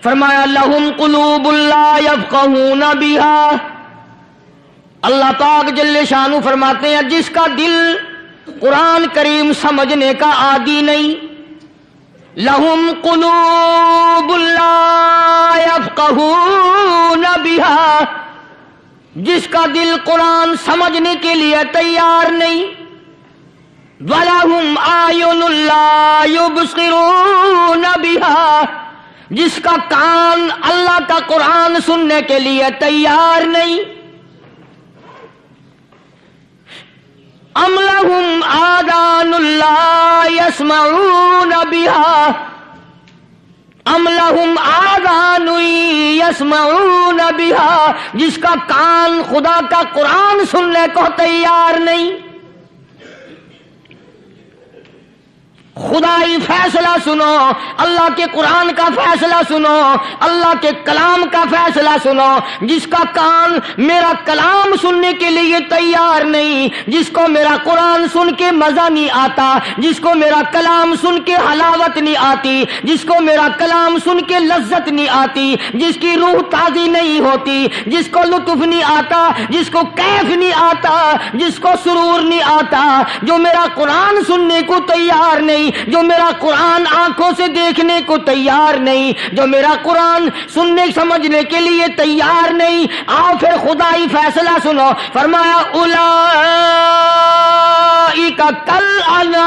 فرمایا لہم قلوب لا یفقہون بہا، اللہ پاک جل شانہ فرماتے ہیں جس کا دل قرآن کریم سمجھنے کا عادی نہیں، لہم قلوب لا یفقہون بہا، جس کا دل قرآن سمجھنے کے لیے تیار نہیں، وَلَهُمْ أَعْيُنٌ لَا يُبْصِرُونَ بِهَا، جس کا کان اللہ کا قرآن سننے کے لیے تیار نہیں، أَمْ لَهُمْ آذَانٌ لَا يَسْمَعُونَ بِهَا، أَمْ لَهُمْ آذَانٌ يَسْمَعُونَ بِهَا، جس کا کان خدا کا قرآن سننے کو تیار نہیں۔ خدائی فیصلہ سنو، اللہ کے قرآن کا فیصلہ سنو، اللہ کے کلام کا فیصلہ سنو، جس کا کان میرا کلام سننے کے لیے تیار نہیں، جس کو میرا قرآن سن کے مزہ نہیں آتا، جس کو میرا کلام سن کے حلاوت نہیں آتی، جس کو میرا کلام سن کے لذت نہیں آتی، جس کی روح تازی نہیں ہوتی، جس کو لطف نہیں آتا، جس کو کیف نہیں آتا، جس کو سرور نہیں آتا، جو میرا قرآن سننے کو تیار نہیں، جو میرا قرآن آنکھوں سے دیکھنے کو تیار نہیں، جو میرا قرآن سننے سمجھنے کے لیے تیار نہیں، آؤ پھر خدائی فیصلہ سنو، فرمایا اولئک کالانعام،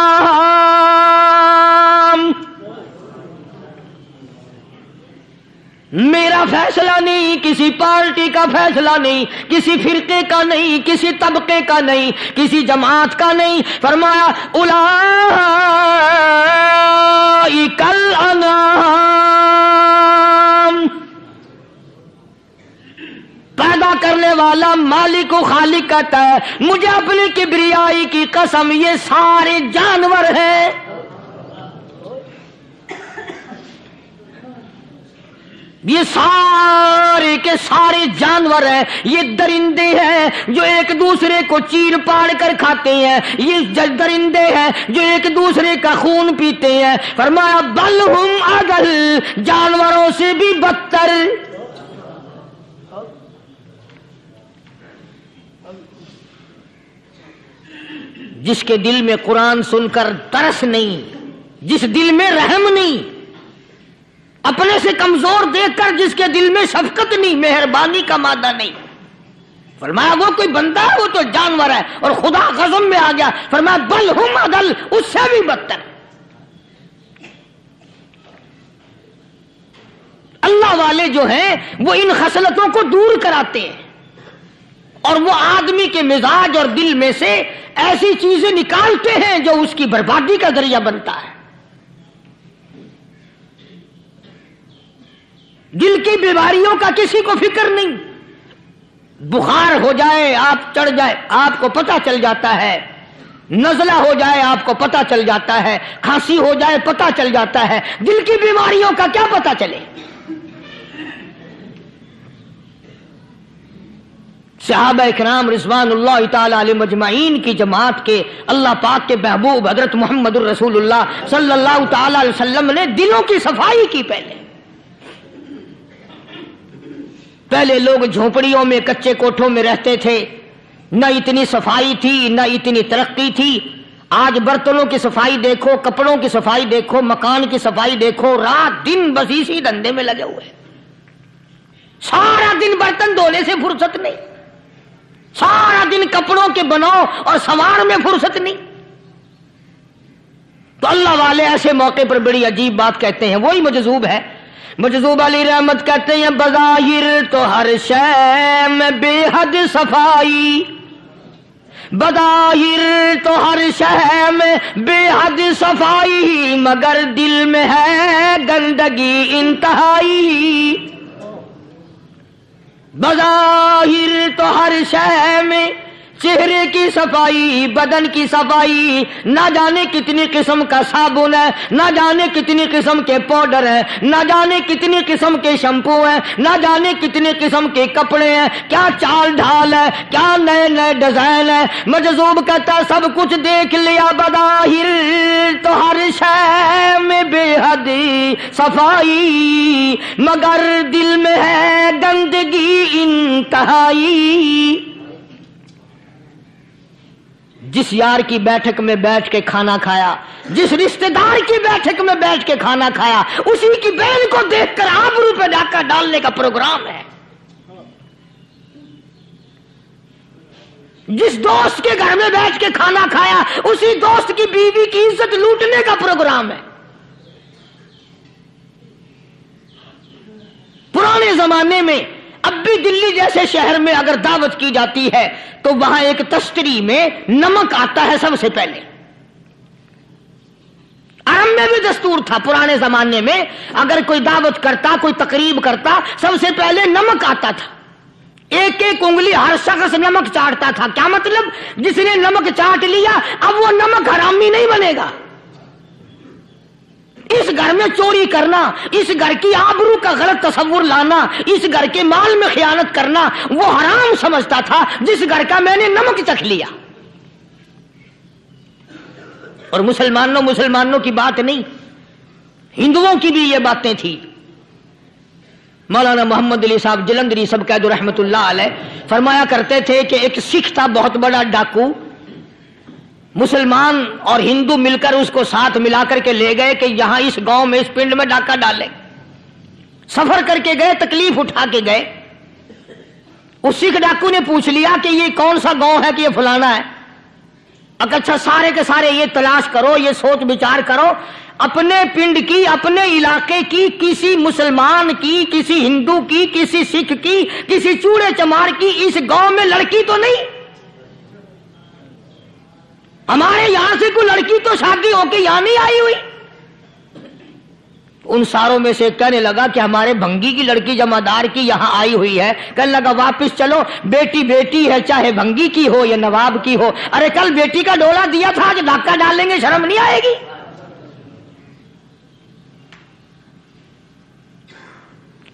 میرا فیصلہ نہیں، کسی پارٹی کا فیصلہ نہیں، کسی فرقے کا نہیں، کسی طبقے کا نہیں، کسی جماعت کا نہیں، فرمایا اولئک الانعام، پیدا کرنے والا مالک و خالق کہتا ہے مجھے اپنی کبریائی کی قسم یہ سارے جانور ہیں، یہ سارے کے سارے جانور ہیں، یہ درندے ہیں جو ایک دوسرے کو چیر پاڑ کر کھاتے ہیں، یہ درندے ہیں جو ایک دوسرے کا خون پیتے ہیں، فرمایا بل ہم اضل، جانوروں سے بھی بدتر۔ جس کے دل میں قرآن سن کر ترس نہیں، جس دل میں رحم نہیں، اپنے سے کمزور دیکھ کر جس کے دل میں شفقت نہیں، مہربانی کا مادہ نہیں، فرمایا وہ کوئی بندہ ہے، وہ تو جانور ہے، اور خدا غضب میں آ گیا، فرمایا بل ہم اضل، اس سے بھی بدتر۔ اللہ والے جو ہیں وہ ان خصلتوں کو دور کراتے ہیں، اور وہ آدمی کے مزاج اور دل میں سے ایسی چیزیں نکالتے ہیں جو اس کی بربادی کا ذریعہ بنتا ہے۔ دل کی بیماریوں کا کسی کو فکر نہیں، بخار ہو جائے آپ چڑھ جائے آپ کو پتہ چل جاتا ہے، نزلہ ہو جائے آپ کو پتہ چل جاتا ہے، کھانسی ہو جائے پتہ چل جاتا ہے، دل کی بیماریوں کا کیا پتہ چلے؟ صحابہ اکرام رضوان اللہ تعالی علیہم اجمعین کی جماعت کے اللہ پاک کے محبوب حضرت محمد الرسول اللہ صلی اللہ تعالی علیہ وسلم نے دلوں کی صفائی کی۔ پہلے لوگ جھونپڑیوں میں کچے کوٹھوں میں رہتے تھے، نہ اتنی صفائی تھی نہ اتنی ترقی تھی۔ آج برتنوں کی صفائی دیکھو، کپڑوں کی صفائی دیکھو، مکان کی صفائی دیکھو، رات دن بس اسی دھندے میں لگے ہوئے، سارا دن برتن دھونے سے فرصت نہیں، سارا دن کپڑوں کے بناؤ اور سنوار میں فرصت نہیں۔ تو اللہ والے ایسے موقع پر بڑی عجیب بات کہتے ہیں، وہی مجذوب ہے، مجذوب علی رحمت کہتے ہیں بظاہر تو ہر شے میں بے حد صفائی، بظاہر تو ہر شے میں بے حد صفائی، مگر دل میں ہے گندگی انتہائی، بظاہر تو ہر شے میں چہرے کی صفائی، بدن کی صفائی، نہ جانے کتنی قسم کا صابن ہے، نہ جانے کتنی قسم کے پاؤڈر ہیں، نہ جانے کتنی قسم کے شیمپو ہیں، نہ جانے کتنی قسم کے کپڑے ہیں، کیا چال ڈھال ہے، کیا نئے نئے ڈیزائن ہے۔ مجذوب کہتا ہے سب کچھ دیکھ لیا بظاہر تو ہر شے میں بے حد صفائی، مگر دل میں ہے گندگی انتہائی۔ جس یار کی بیٹھک میں بیٹھ کے کھانا کھایا، جس رشتہ دار کی بیٹھک میں بیٹھ کے کھانا کھایا، اسی کی بہن کو دیکھ کر آبرو پہ ڈاکہ ڈالنے کا پروگرام ہے۔ جس دوست کے گھر میں بیٹھ کے کھانا کھایا، اسی دوست کی بیوی کی عزت لوٹنے کا پروگرام ہے۔ پرانے زمانے میں اب بھی دلی جیسے شہر میں اگر دعوت کی جاتی ہے تو وہاں ایک تشتری میں نمک آتا ہے سب سے پہلے۔ عرب میں بھی دستور تھا پرانے زمانے میں، اگر کوئی دعوت کرتا، کوئی تقریب کرتا، سب سے پہلے نمک آتا تھا۔ ایک ایک انگلی ہر شخص نمک چاٹتا تھا۔ کیا مطلب؟ جس نے نمک چاٹ لیا اب وہ نمک حرامی نہیں بنے گا۔ اس گھر میں چوری کرنا، اس گھر کی آبرو کا غلط تصور لانا، اس گھر کے مال میں خیانت کرنا وہ حرام سمجھتا تھا جس گھر کا میں نے نمک چکھ لیا۔ اور مسلمانوں کی بات نہیں، ہندوؤں کی بھی یہ باتیں تھی۔ مولانا محمد علی صاحب جلندری سب قید رحمت اللہ علیہ فرمایا کرتے تھے کہ ایک سکھ تھا بہت بڑا ڈاکو، مسلمان اور ہندو مل کر اس کو ساتھ ملا کر کے لے گئے کہ یہاں اس گاؤں میں اس پنڈ میں ڈاکہ ڈالے۔ سفر کر کے گئے، تکلیف اٹھا کے گئے۔ اس سکھ ڈاکو نے پوچھ لیا کہ یہ کون سا گاؤں ہے کہ یہ فلانا ہے۔ اچھا سارے کے سارے یہ تلاش کرو، یہ سوچ بچار کرو، اپنے پنڈ کی، اپنے علاقے کی، کسی مسلمان کی، کسی ہندو کی، کسی سکھ کی، کسی چوڑے چمار کی اس گاؤں میں لڑکی تو نہیں؟ ہمارے یہاں سے کوئی لڑکی تو شادی ہو کے یہاں نہیں آئی ہوئی؟ ان ساروں میں سے کہنے لگا کہ ہمارے بھنگی کی لڑکی جمعدار کی یہاں آئی ہوئی ہے۔ کہنے لگا واپس چلو، بیٹی بیٹی ہے، چاہے بھنگی کی ہو یا نواب کی ہو۔ ارے کل بیٹی کا ڈولا دیا تھا، آج ڈاکہ ڈالیں گے، شرم نہیں آئے گی؟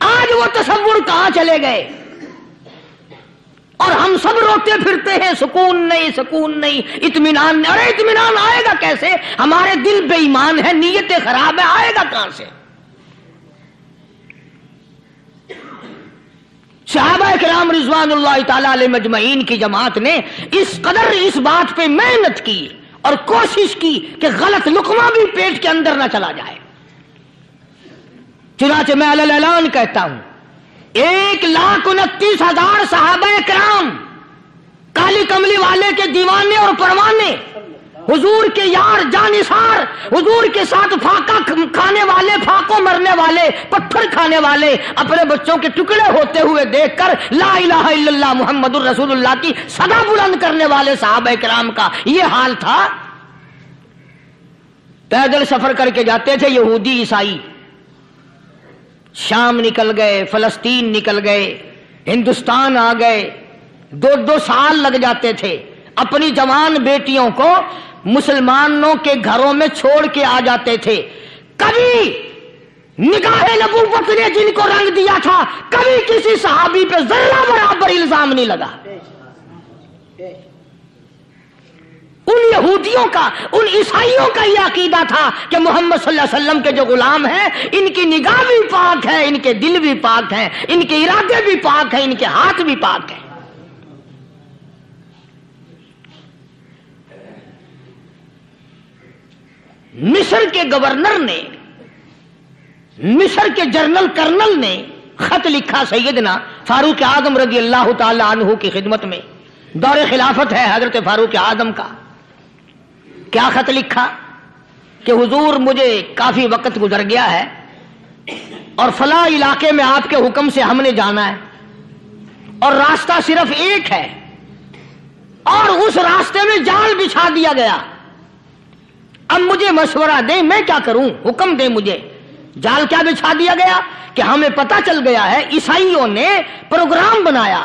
آج وہ تصور کہاں چلے گئے؟ اور ہم سب روتے پھرتے ہیں سکون نہیں، سکون نہیں، اطمینان نہیں۔ ارے اطمینان آئے گا کیسے؟ ہمارے دل بے ایمان ہے، نیتیں خراب ہے، آئے گا کہاں سے؟ صحابہ کرام رضوان اللہ تعالی علیہ مجمعین کی جماعت نے اس قدر اس بات پہ محنت کی اور کوشش کی کہ غلط لقمہ بھی پیٹ کے اندر نہ چلا جائے۔ چنانچہ میں علی الاعلان کہتا ہوں 1,29,000 صحابہ کرام، کالی کملی والے کے دیوانے اور پروانے، حضور کے یار جانثار، حضور کے ساتھ فاقہ کھانے والے، پھاقوں مرنے والے، پتھر کھانے والے، اپنے بچوں کے ٹکڑے ہوتے ہوئے دیکھ کر لا الہ الا اللہ محمد الرسول اللہ کی صدا بلند کرنے والے صحابہ کرام کا یہ حال تھا۔ پیدل سفر کر کے جاتے تھے یہودی عیسائی، شام نکل گئے، فلسطین نکل گئے، ہندوستان آ گئے، 2 سال لگ جاتے تھے۔ اپنی جوان بیٹیوں کو مسلمانوں کے گھروں میں چھوڑ کے آ جاتے تھے۔ کبھی نگاہ نبوت نے جن کو رنگ دیا تھا، کبھی کسی صحابی پہ ذرہ برابر الزام نہیں لگا۔ ان یہودیوں کا، ان عیسائیوں کا یہ عقیدہ تھا کہ محمد صلی اللہ علیہ وسلم کے جو غلام ہیں ان کی نگاہ بھی پاک ہے، ان کے دل بھی پاک ہیں، ان کے ارادے بھی پاک ہیں، ان کے ہاتھ بھی پاک ہیں۔ مصر کے گورنر نے، مصر کے جنرل کرنل نے خط لکھا سیدنا فاروق اعظم رضی اللہ تعالی عنہ کی خدمت میں، دور خلافت ہے حضرت فاروق اعظم کا۔ کیا خط لکھا کہ حضور مجھے کافی وقت گزر گیا ہے اور فلاں علاقے میں آپ کے حکم سے ہم نے جانا ہے اور راستہ صرف ایک ہے اور اس راستے میں جال بچھا دیا گیا۔ اب مجھے مشورہ دیں میں کیا کروں، حکم دیں مجھے۔ جال کیا بچھا دیا گیا کہ ہمیں پتہ چل گیا ہے عیسائیوں نے پروگرام بنایا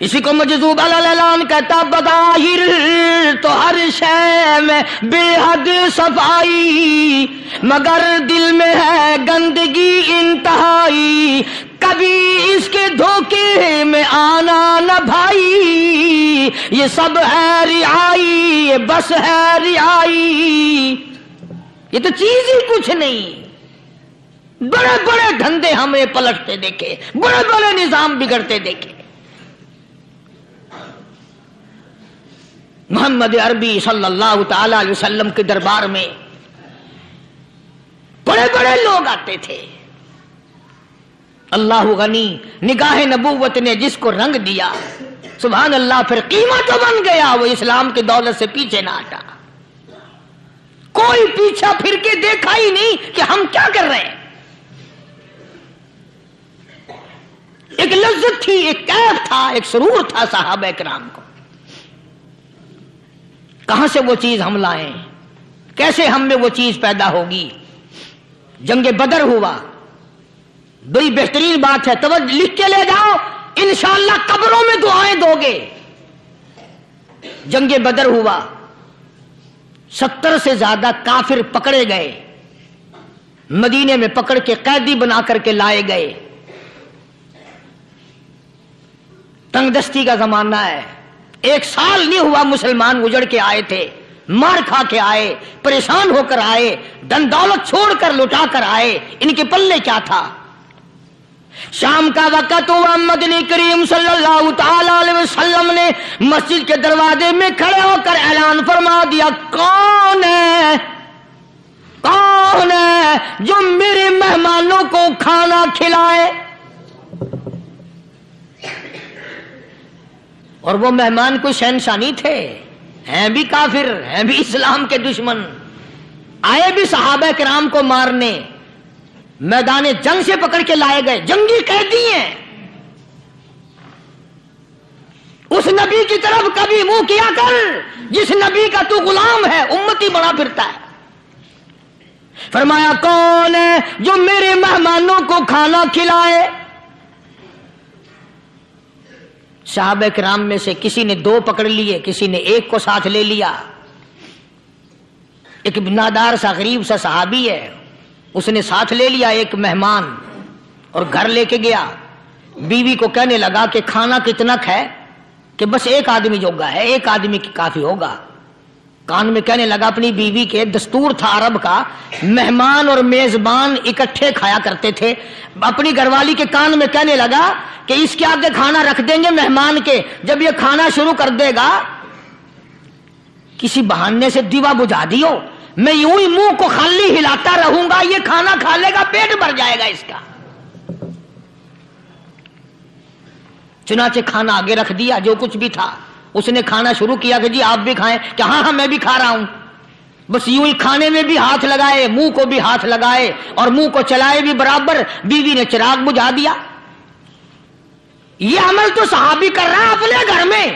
اسی کو مجذوب الاعلان کہتا بظاہر تو ہر شے میں بے حد صفائی، مگر دل میں ہے گندگی انتہائی، کبھی اس کے دھوکے میں آنا نہ بھائی، یہ سب ہے رعائی، یہ بس ہے رعائی، یہ تو چیز ہی کچھ نہیں۔ بڑے بڑے دھندے ہمیں پلٹتے دیکھے، بڑے بڑے نظام بگڑتے دیکھے۔ محمد عربی صلی اللہ تعالی علیہ وسلم کے دربار میں بڑے بڑے لوگ آتے تھے۔ اللہ غنی، نگاہ نبوت نے جس کو رنگ دیا، سبحان اللہ، پھر قیمت تو بن گیا، وہ اسلام کی دولت سے پیچھے نہ ہٹا۔ کوئی پیچھا پھر کے دیکھا ہی نہیں کہ ہم کیا کر رہے ہیں۔ ایک لذت تھی، ایک کیف تھا، ایک سرور تھا صحابہ کرام کو۔ کہاں سے وہ چیز ہم لائیں؟ کیسے ہم میں وہ چیز پیدا ہوگی؟ جنگ بدر ہوا، بڑی بہترین بات ہے، توجہ لکھ کے لے جاؤ، انشاءاللہ قبروں میں دعائیں دو گے۔ جنگ بدر ہوا، 70 سے زیادہ کافر پکڑے گئے، مدینے میں پکڑ کے قیدی بنا کر کے لائے گئے۔ تنگ دستی کا زمانہ ہے، 1 سال نہیں ہوا مسلمان اجڑ کے آئے تھے، مار کھا کے آئے، پریشان ہو کر آئے، دن دولت چھوڑ کر لٹا کر آئے، ان کے پلے کیا تھا؟ شام کا وقت ہوا، مدنی کریم صلی اللہ تعالی علیہ وسلم نے مسجد کے دروازے میں کھڑے ہو کر اعلان فرما دیا، کون ہے، کون ہے جو میرے مہمانوں کو کھانا کھلائے؟ اور وہ مہمان کوئی شہنشاہ نہیں تھے، ہیں بھی کافر، ہیں بھی اسلام کے دشمن، آئے بھی صحابہ کرام کو مارنے، میدان جنگ سے پکڑ کے لائے گئے، جنگی قیدی ہیں۔ اس نبی کی طرف کبھی منہ کیا کر جس نبی کا تو غلام ہے، امتی بنا پھرتا ہے۔ فرمایا کون ہے جو میرے مہمانوں کو کھانا کھلائے؟ صحابہ کرام میں سے کسی نے 2 پکڑ لیے، کسی نے 1 کو ساتھ لے لیا۔ ایک بنادار سا غریب سا صحابی ہے، اس نے ساتھ لے لیا ایک مہمان اور گھر لے کے گیا۔ بیوی کو کہنے لگا کہ کھانا کتنا ہے؟ کہ بس 1 آدمی جوگا ہے، 1 آدمی کی کافی ہوگا۔ کان میں کہنے لگا اپنی بیوی کے، دستور تھا عرب کا، مہمان اور میزبان اکٹھے کھایا کرتے تھے۔ اپنی گھر والی کے کان میں کہنے لگا کہ اس کے آگے کھانا رکھ دیں گے مہمان کے، جب یہ کھانا شروع کر دے گا کسی بہانے سے دیوا بجھا دیو، میں یوں ہی منہ کو خالی ہلاتا رہوں گا، یہ کھانا کھا لے گا، پیٹ بھر جائے گا اس کا۔ چنانچہ کھانا آگے رکھ دیا، جو کچھ بھی تھا۔ اس نے کھانا شروع کیا کہ جی آپ بھی کھائیں، کہ ہاں ہاں میں بھی کھا رہا ہوں۔ بس یوں ہی کھانے میں بھی ہاتھ لگائے، منہ کو بھی ہاتھ لگائے اور منہ کو چلائے بھی برابر۔ بیوی نے چراغ بجھا دیا۔ یہ عمل تو صحابی کر رہا ہے اپنے گھر میں۔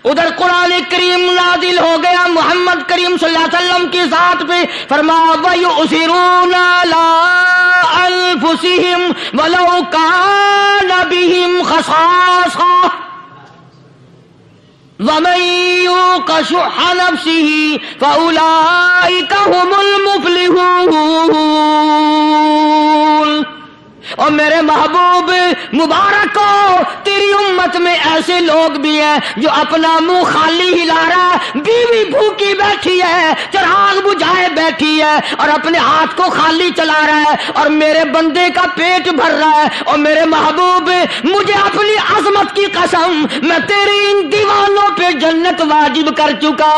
ادھر قرآن کریم نازل ہو گیا محمد کریم صلی اللہ علیہ وسلم کی ذات پہ، فرمایا وَيُؤْثِرُونَ عَلَىٰ أَنفُسِهِمْ وَلَوْ كَانَ بِهِمْ خَصَاصَةٌ وَمَن يُوقَ شُحَّ نَفْسِهِ فَأُولَٰئِكَ هُمُ الْمُفْلِحُونَ۔ اور میرے محبوب مبارک ہو، تیری امت میں ایسے لوگ بھی ہیں جو اپنا منہ خالی ہلا رہا ہے، بیوی بھوکی بیٹھی ہے، چراغ بجھائے بیٹھی ہے اور اپنے ہاتھ کو خالی چلا رہا ہے، اور میرے بندے کا پیٹ بھر رہا ہے۔ اور میرے محبوب، مجھے اپنی عظمت کی قسم، میں تیری ان دیوانوں پہ جنت واجب کر چکا۔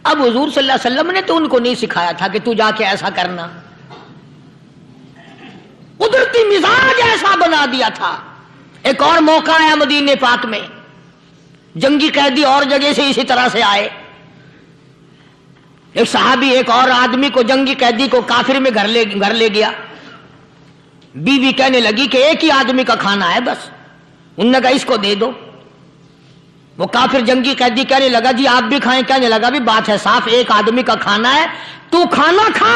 اب حضور صلی اللہ علیہ وسلم نے تو ان کو نہیں سکھایا تھا کہ تو جا کے ایسا کرنا، قدرتی مزاج ایسا بنا دیا تھا۔ ایک اور موقع آیا مدینے پاک میں، جنگی قیدی اور جگہ سے اسی طرح سے آئے۔ ایک صحابی ایک اور آدمی کو، جنگی قیدی کو کافر میں گھر لے گیا۔ بیوی کہنے لگی کہ 1 ہی آدمی کا کھانا ہے بس، انہوں نے کہا اس کو دے دو۔ وہ کافر جنگی قیدی کہنے لگا جی آپ بھی کھائیں، کہنے لگا بھی بات ہے صاف، 1 آدمی کا کھانا ہے، تو کھانا کھا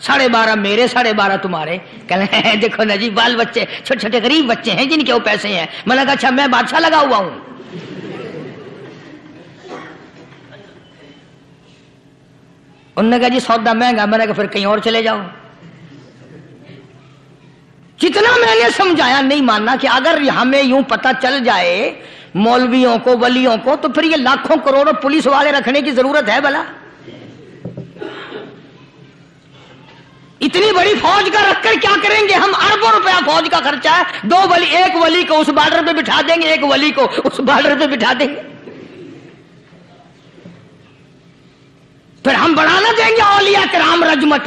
12.5 میرے 12.5 تمہارے. کہنے دیکھو نا جی بال بچے چھوٹے چھوٹے غریب بچے ہیں جن کے وہ پیسے ہیں. میں نے کہا اچھا میں بادشاہ لگا ہوا ہوں. انہوں نے کہا جی سودا مہنگا. میں نے کہا پھر کہیں اور چلے جاؤ. جتنا میں نے سمجھایا نہیں ماننا کہ اگر ہمیں یوں پتہ چل جائے مولویوں کو ولیوں کو تو پھر یہ لاکھوں کروڑوں پولیس والے رکھنے کی ضرورت ہے بھلا؟ اتنی بڑی فوج کا رکھ کر کیا کریں گے ہم؟ اربوں روپیہ فوج کا خرچہ ہے. 2 ولی، ایک ولی کو اس بارڈر پہ بٹھا دیں گے، ایک ولی کو اس بارڈر پہ بٹھا دیں گے. پھر ہم بڑھانا دیں گے اولیاء کرام رجمٹ.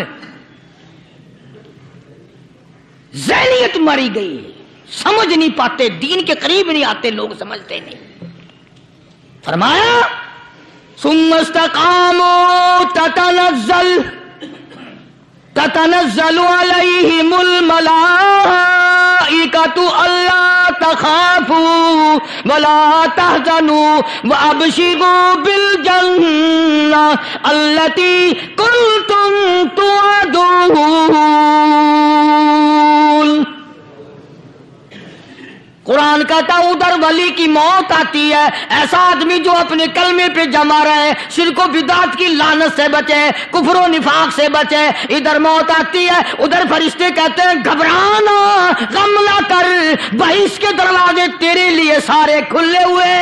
ذہنیت مری گئی، سمجھ نہیں پاتے، دین کے قریب نہیں آتے لوگ، سمجھتے نہیں. فرمایا ثم استقاموا تتنزل علیہم الملائکۃ الا تخافوا ولا تحزنوا وابشروا بالجنہ التی کنتم توعدون. قرآن کہتا ہے ادھر ولی کی موت آتی ہے، ایسا آدمی جو اپنے کلمے پہ جمع رہے، شرک و بدعت کی لعنت سے بچے، کفر و نفاق سے بچے. ادھر موت آتی ہے، ادھر فرشتے کہتے ہیں گھبرانا، غم نہ کر، بہشت کے دروازے تیرے لیے سارے کھلے ہوئے.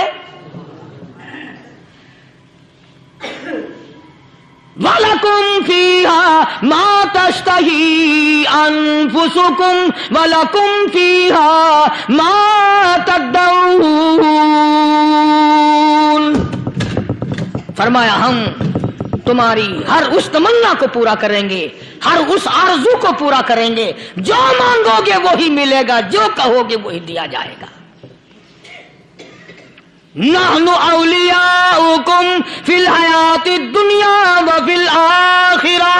وَلَكُمْ فِيهَا مَا تَشْتَهِي أَنفُسُكُمْ وَلَكُمْ فِيهَا مَا تَدَّعُونَ. فرمایا ہم تمہاری ہر اس تمنا کو پورا کریں گے، ہر اس آرزو کو پورا کریں گے. جو مانگو گے وہی ملے گا، جو کہو گے وہی دیا جائے گا. نحن اولیاؤکم فی الحیات الدنیا وفی الآخرہ.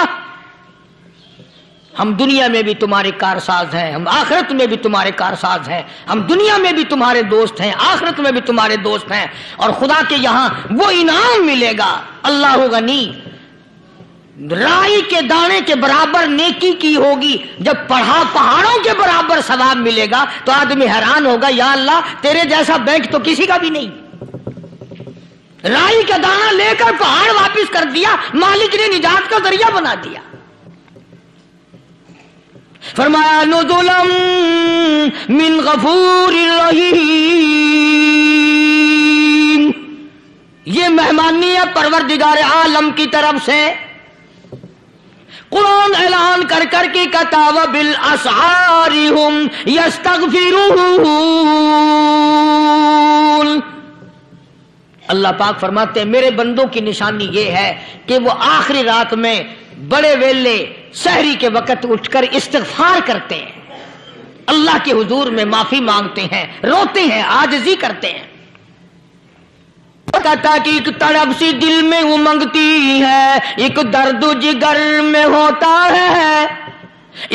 ہم دنیا میں بھی تمہارے کارساز ہیں، ہم آخرت میں بھی تمہارے کارساز ہیں. ہم دنیا میں بھی تمہارے دوست ہیں، آخرت میں بھی تمہارے دوست ہیں. اور خدا کے یہاں وہ انعام ملے گا. اللہ غنی، رائی کے دانے کے برابر نیکی کی ہوگی، جب پہاڑوں کے برابر ثواب ملے گا تو آدمی حیران ہوگا، یا اللہ تیرے جیسا بینک تو کسی کا بھی نہیں. رائی کا دانہ لے کر پہاڑ واپس کر دیا، مالک نے نجات کا ذریعہ بنا دیا. فرمایا نزلا من غفور رحیم. یہ مہمانی ہے پروردگار عالم کی طرف سے. قرآن اعلان کر کر کے کہتا وبالاسحار هم یستغفرون. اللہ پاک فرماتے ہیں میرے بندوں کی نشانی یہ ہے کہ وہ آخری رات میں بڑے ویلے سحری کے وقت اٹھ کر استغفار کرتے ہیں، اللہ کے حضور میں معافی مانگتے ہیں، روتے ہیں، عاجزی کرتے ہیں. کہتا کہ ایک تڑپ سی دل میں امنگتی ہے، ایک درد جگر میں ہوتا ہے.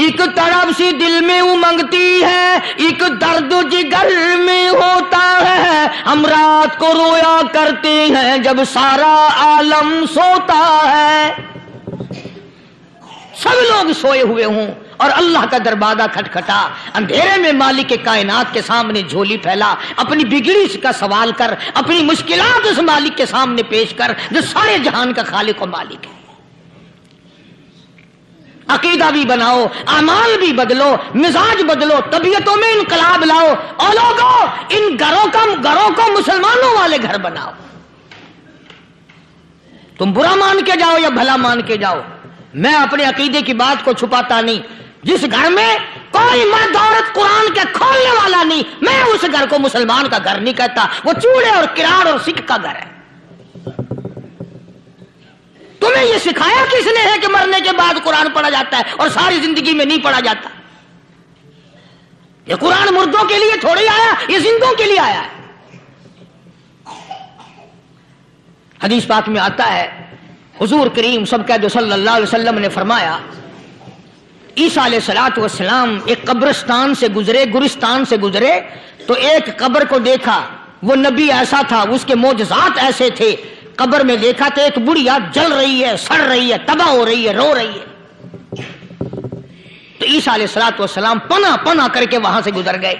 ایک تڑپ سی دل میں امنگتی ہے، ایک درد جگر میں ہوتا ہے. ہم رات کو رویا کرتے ہیں جب سارا عالم سوتا ہے. سب لوگ سوئے ہوئے ہوں اور اللہ کا دروازہ کھٹکھٹا، اندھیرے میں مالک کائنات کے سامنے جھولی پھیلا، اپنی بگڑی کا سوال کر، اپنی مشکلات اس مالک کے سامنے پیش کر جو سارے جہان کا خالق و مالک ہے. عقیدہ بھی بناؤ، اعمال بھی بدلو، مزاج بدلو، طبیعتوں میں انقلاب لاؤ. اور لوگوں ان گھروں کو مسلمانوں والے گھر بناؤ. تم برا مان کے جاؤ یا بھلا مان کے جاؤ، میں اپنے عقیدے کی بات کو چھپاتا نہیں. جس گھر میں کوئی مرد عورت قرآن کے کھولنے والا نہیں، میں اس گھر کو مسلمان کا گھر نہیں کہتا. وہ چوڑے اور کراڑ اور سکھ کا گھر ہے. تمہیں یہ سکھایا کس نے ہے کہ مرنے کے بعد قرآن پڑھا جاتا ہے اور ساری زندگی میں نہیں پڑھا جاتا؟ یہ قرآن مردوں کے لیے تھوڑی آیا، یہ زندوں کے لیے آیا ہے. حدیث پاک میں آتا ہے حضور کریم سب کہہ صلی اللہ علیہ وسلم نے فرمایا عیسیٰ علیہ السلام ایک قبرستان سے گزرے، گورستان سے گزرے تو ایک قبر کو دیکھا. وہ نبی ایسا تھا، اس کے معجزات ایسے تھے. قبر میں دیکھا تو ایک بڑھیا جل رہی ہے، سڑ رہی ہے، تباہ ہو رہی ہے، رو رہی ہے. تو عیسیٰ علیہ السلام پناہ پناہ کر کے وہاں سے گزر گئے.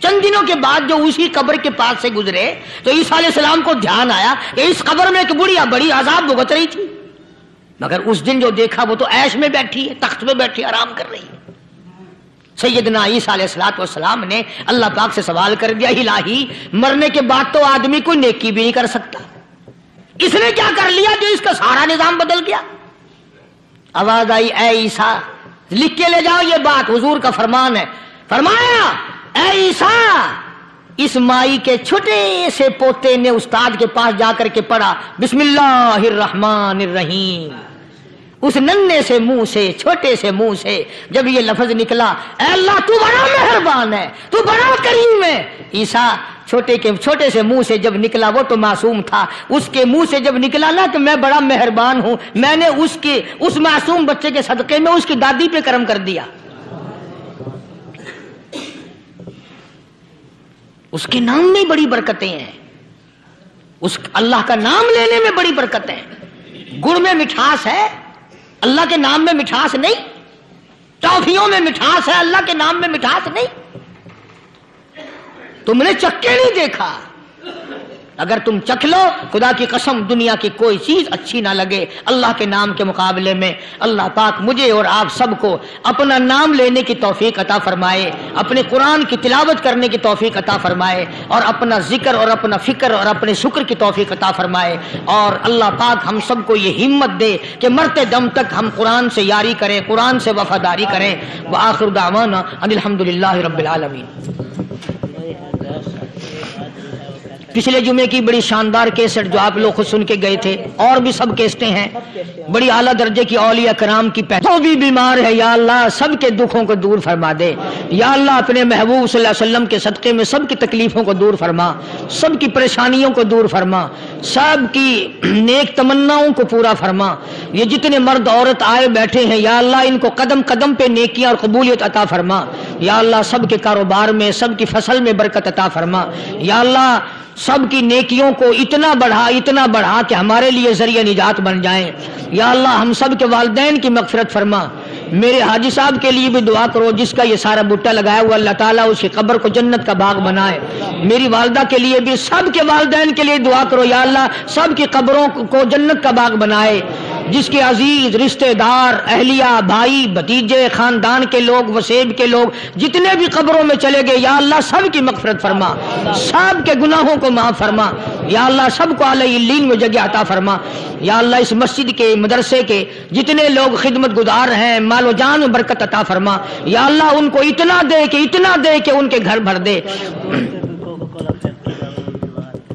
چند دنوں کے بعد جو اسی قبر کے پاس سے گزرے تو عیسیٰ علیہ السلام کو دھیان آیا کہ اس قبر میں ایک بڑھیا بڑی عذاب بھگت رہی تھی، مگر اس دن جو دیکھا وہ تو عیش میں بیٹھی ہے، تخت میں بیٹھی آرام کر رہی ہے. سیدنا عیسیٰ علیہ السلام نے اللہ پاک سے سوال کر دیا، الہی مرنے کے بعد تو آدمی کوئی نیکی بھی نہیں کر سکتا، اس نے کیا کر لیا جو اس کا سارا نظام بدل گیا؟ آواز آئی، اے عیسیٰ لکھ کے لے جاؤ، یہ بات حضور کا فرمان ہے. فرمایا، اے عیسیٰ اس مائی کے چھوٹے سے پوتے نے استاد کے پاس جا کر کے پڑھا بسم اللہ الرحمن الرحیم. اس ننھے سے منہ سے، چھوٹے سے منہ سے جب یہ لفظ نکلا، اے اللہ تو بڑا مہربان ہے، تو بڑا کریم ہے. عیسیٰ چھوٹے سے منہ سے جب نکلا، وہ تو معصوم تھا، اس کے منہ سے جب نکلا نا کہ میں بڑا مہربان ہوں، میں نے اس معصوم بچے کے صدقے میں اس کی دادی پہ کرم کر دیا. اس کے نام میں بڑی برکتیں ہیں، اس اللہ کا نام لینے میں بڑی برکتیں ہیں. گڑ میں مٹھاس ہے، اللہ کے نام میں مٹھاس نہیں. ٹافیوں میں مٹھاس ہے، اللہ کے نام میں مٹھاس نہیں. تم نے چکھ کے نہیں دیکھا، اگر تم چکھ لو خدا کی قسم دنیا کی کوئی چیز اچھی نہ لگے اللہ کے نام کے مقابلے میں. اللہ پاک مجھے اور آپ سب کو اپنا نام لینے کی توفیق عطا فرمائے، اپنے قرآن کی تلاوت کرنے کی توفیق عطا فرمائے، اور اپنا ذکر اور اپنا فکر اور اپنے شکر کی توفیق عطا فرمائے. اور اللہ پاک ہم سب کو یہ ہمت دے کہ مرتے دم تک ہم قرآن سے یاری کریں، قرآن سے وفاداری کریں. وآخر دعوانا ان الحمدللہ رب العالمین. پچھلے جمعے کی بڑی شاندار کیسٹ جو آپ لوگ خود سن کے گئے تھے، اور بھی سب کیسٹیں ہیں، بڑی اعلیٰ درجے کی اولیاء کرام کی جو بھی بیمار ہے یا اللہ سب کے دکھوں کو دور فرما دے. یا اللہ اپنے محبوب صلی اللہ علیہ وسلم کے صدقے میں سب کی تکلیفوں کو دور فرما، سب کی پریشانیوں کو دور فرما، سب کی نیک تمناؤں کو پورا فرما. یہ جتنے مرد عورت آئے بیٹھے ہیں یا اللہ ان کو قدم قدم پہ نیکیاں اور قبولیت عطا فرما. یا اللہ سب کے کاروبار میں، سب کی فصل میں برکت عطا فرما. یا اللہ سب کی نیکیوں کو اتنا بڑھا کہ ہمارے لیے ذریعہ نجات بن جائیں. یا اللہ ہم سب کے والدین کی مغفرت فرما. میرے حاجی صاحب کے لیے بھی دعا کرو جس کا یہ سارا بوٹا لگایا ہوا، اللہ تعالیٰ اس کی قبر کو جنت کا باغ بنائے. میری والدہ کے لیے بھی، سب کے والدین کے لیے دعا کرو یا اللہ سب کی قبروں کو جنت کا باغ بنائے. جس کے عزیز رشتہ دار، اہلیہ، بھائی، بھتیجے، خاندان کے لوگ، وسیب کے لوگ جتنے بھی قبروں میں چلے گئے یا اللہ سب کی مغفرت فرما، سب کے گناہوں کو معاف فرما. یا اللہ سب کو اعلی علین میں جگہ عطا فرما. یا اللہ اس مسجد کے، مدرسے کے جتنے لوگ خدمت گزار ہیں مال و جان میں برکت عطا فرما. یا اللہ ان کو اتنا دے کہ ان کے گھر بھر دے.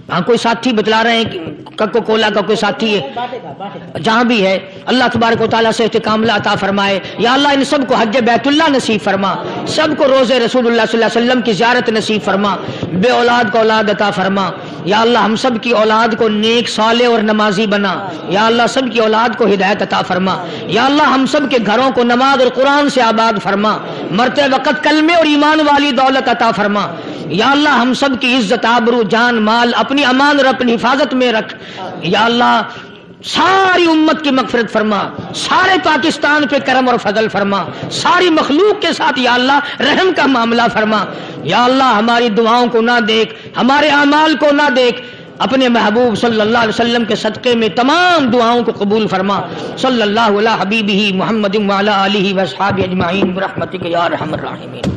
ہاں کوئی ساتھی بتلا رہے ہیں کوکو کولا کا کوئی ساتھی ہے جہاں بھی ہے، اللہ تبارک و تعالیٰ سے استقامت عطا فرمائے. یا اللہ ان سب کو حج بیت اللہ نصیب فرما، سب کو روزے رسول اللہ صلی اللہ علیہ وسلم کی زیارت نصیب فرما، بے اولاد کو اولاد عطا فرما. یا اللہ ہم سب کی اولاد کو نیک، صالح اور نمازی بنا. یا اللہ سب کی اولاد کو ہدایت عطا فرما. یا اللہ ہم سب کے گھروں کو نماز اور قرآن سے آباد فرما، مرتے وقت کلمے اور ایمان والی دولت عطا فرما. یا اللہ ہم سب کی عزت، آبرو، جان، مال اپنی امان اور اپنی حفاظت میں رکھ. یا اللہ ساری امت کی مغفرت فرما، سارے پاکستان پہ کرم اور فضل فرما، ساری مخلوق کے ساتھ یا اللہ رحم کا معاملہ فرما. یا اللہ ہماری دعاؤں کو نہ دیکھ، ہمارے اعمال کو نہ دیکھ، اپنے محبوب صلی اللہ علیہ وسلم کے صدقے میں تمام دعاؤں کو قبول فرما. صلی اللہ علی حبیبہ محمد وعلی آلہ واصحابہ اجمعین برحمتک یا ارحم الراحمین.